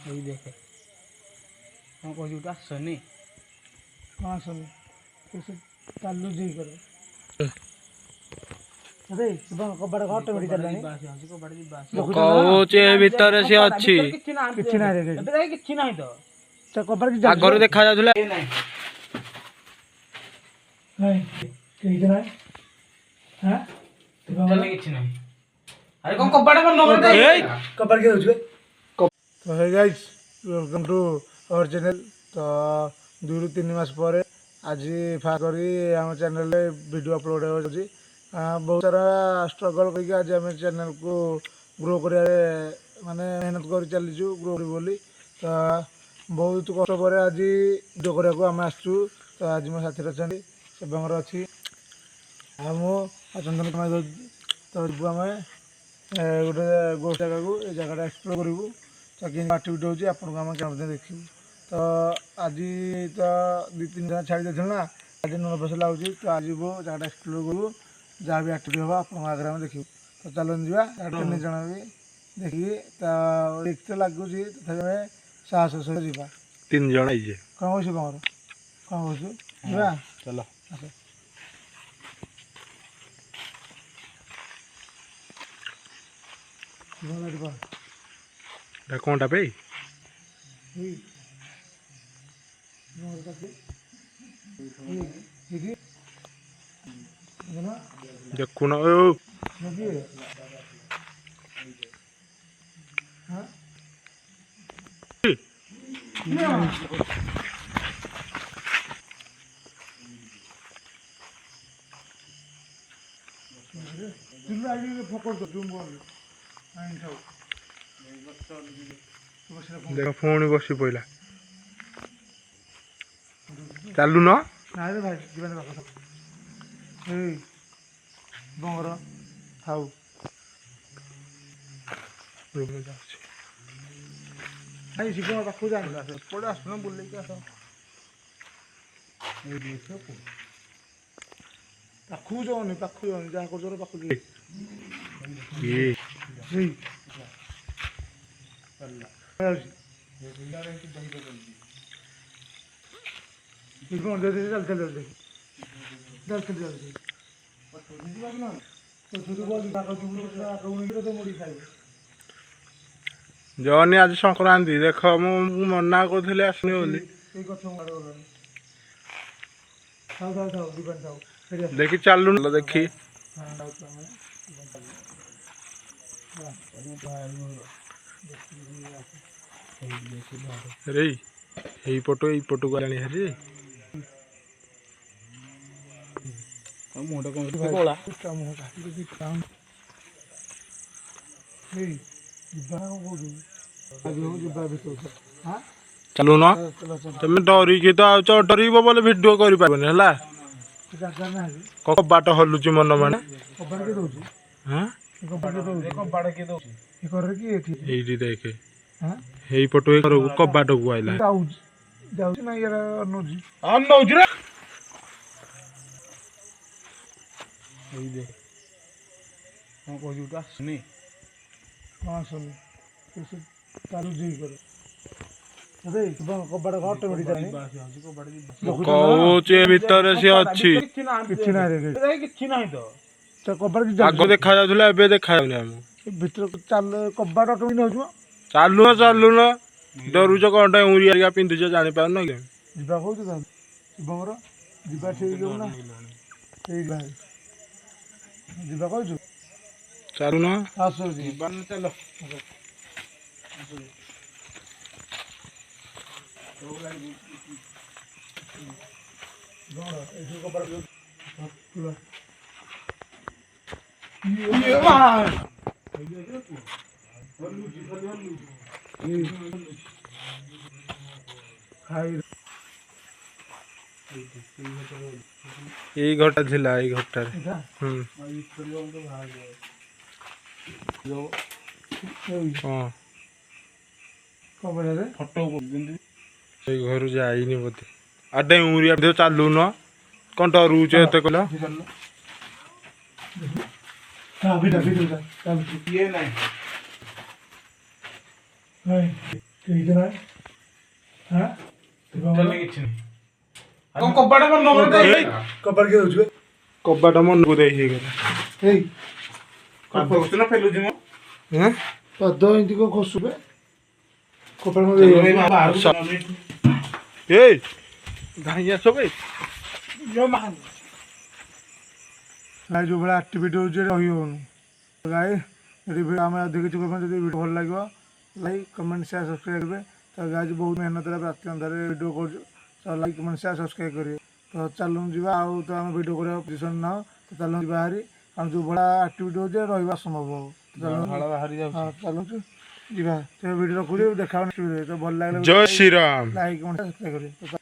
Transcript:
ଏଇ ଦେଖେ କଣ କହୁଛି ଗୋଟେ ଆସନି कहाँ सुन कैसे चालू जी करो अरे सुबह कबाड़ घाट में चललानी କହୁଛି ଭିତରେ ସେ ଅଛି। କିଛି ନାହିଁ କିଛି ନାହିଁ ରେ ଏବେ ଯାଇ କିଛି ନାହିଁ ତ तो कबाड़ की ଆଗରୁ ଦେଖା ଯାଉଥିଲା। ଏ ନାହିଁ नहीं कहीं ना हां ଟୋଟାଲି କିଛି ନାହିଁ। ଆରେ କଣ କବାଟ ବନ୍ଦ କରି ଏଇ कबाड़ के होछे तो hey guys welcome to our channel तो 2 ରୁ 3 मास पर आज फा करी हम चैनल रे वीडियो अपलोड होची बहुत सारा स्ट्रगल करके आज हम चैनल को ग्रो करिया माने मेहनत कर चलीजु ग्रो करी बोली तो बहुत कष्ट पर आज वीडियो करिया को हम आसछु तो आज मो साथी रचंडी से बंगर अछि हम चंदन कुमार तो आम गोटे गो जगह को ये जगह एक्सप्लोर करूँ तो कि एक्टिविटी होची आपन आम क्या देखू तो आज तो 2-3 दिन छाड़ी देथिल ना आज नर्भस लगुच तो आज वो जगह एक्सप्लोर करूँ जहाँ भी एक्टिविटी हम आप आगे आम देखू तो चलो जा 3 जन भी देखिए तो रिक्स तो लगुच तथा साहस सहित जावा 3 जण आइजे कौन कौन बंगर कौन कौन जावा चलो कोनटा पे देखुन ओ देख पुणी बसी पड़ा चलु न भाई जीवन बंगर थाऊ भाई शिव पाखु जाना पड़े आसुन बुले पाखु जाओनी जहाँ कर पाखु जनी आज संक्रांति देख मु मना करी आसनी बोली देखी चलु देखी रे यही पटो गलानी हरी ମୁହଁଟା କଣ କଳା चलु न तुम डरिकी तो आउच डरब बोले भिडियो कर पारबनी है बाट हलुची मन मैंने देखे यही पटो कबाट को आइला ଏଇ ଦେଖେ କଣ କହୁଛି ଗୋଟେ ଆସୁନି कहाँ सुन कैसे चालू जी करो अरे सुबह कबाड़ घाट में चललानी कहुचे भितर से अच्छी କିଛି ନାହିଁ रे ଏବେ ଯାଇ କିଛି ନାହିଁ ତ तो कबाड़ की आग देखा जाउथला एबे देखा जाउनी हम भीतर चल कबाड़ ऑटो नहीं होजुआ चालु न डरुच कौन उरिया पिंधुच जानी पार न ଯିବା କହୁଛୁ ତାହେଲେ ଶିବଙ୍କର ଯିବା ଠିକ ଯିବ ନା ଠିକ ଭାଇ ଯିବା କହୁଛୁ चालु न ଆସ ଯିବା ଚାଲ यही घटा थिला यही घटा ଫଟୋ घर जाइनी बोधे आडे उरिया चालू न कौन डरुच एत कहला ଇଏ ନାହିଁ କିଛି ନାହିଁ ହାଁ କିଛି ନାହିଁ କଣ କବାଟ ବନ୍ଦ କରିଦେଇ କବାଟ କିଏ ଦଉଛି ବେ? କବାଟ ମନକୁ ଦେଇ ହେଇଗଲା ଏଇ ଦେଖୁଛୁ ନା ଫେଲୁଛି ମୁଁ ହଁ ପାଦ ଏମିତି କଣ ଖସୁବେ କବାଟ ମତେ ଦେଇ ଏଇ ଧାଇଁ ଆସ ବେ ଗାଈ ଯେଉଁ ଭଳିଆ ଆକ୍ଟିଭିଟି ହେଉଛି ରହି ହେଉନି ଗାଈ ଯଦି ଆମେ ଅଧିକ କିଛି କହିବା ଯଦି ଭିଡ଼ିଓ ଭଲ ଲାଗିବ ଲାଇକ୍ କମେଣ୍ଟ ସେୟାର ସବସ୍କ୍ରାଇବ୍ କରିବେ ତ ଗାଈ ବହୁତ ମେହନତରେ ରାତି ଅନ୍ଧାରେ ଭିଡ଼ିଓ କରୁଛୁ ତ ଲାଇକ୍ କମେଣ୍ଟ ସେୟାର ସବସ୍କ୍ରାଇବ୍ କରିବେ ତ ଚାଲୁନ ଯିବା ଆଉ ତ ଆମେ ଭିଡ଼ିଓ କରିବା ପୋଜିସନ୍ ନାହ ତ ଚାଲୁନ ଯିବା ହାରି କାରଣ ଯେଉଁ ଭଳିଆ ଆକ୍ଟିଭିଟି ହେଉଛି ରହିବା ଅସମ୍ଭବ ହବ ହଁ ଚାଲୁଛୁ ଯିବା ତ ଭିଡ଼ିଓ ରଖୁଛି ଦେଖା ତ ଭଲ ଲାଗିଲା ଜୟ ଶ୍ରୀରାମ ଲାଇକ୍ କମେଣ୍ଟ ସବସ୍କ୍ରାଇବ୍ କରିବେ।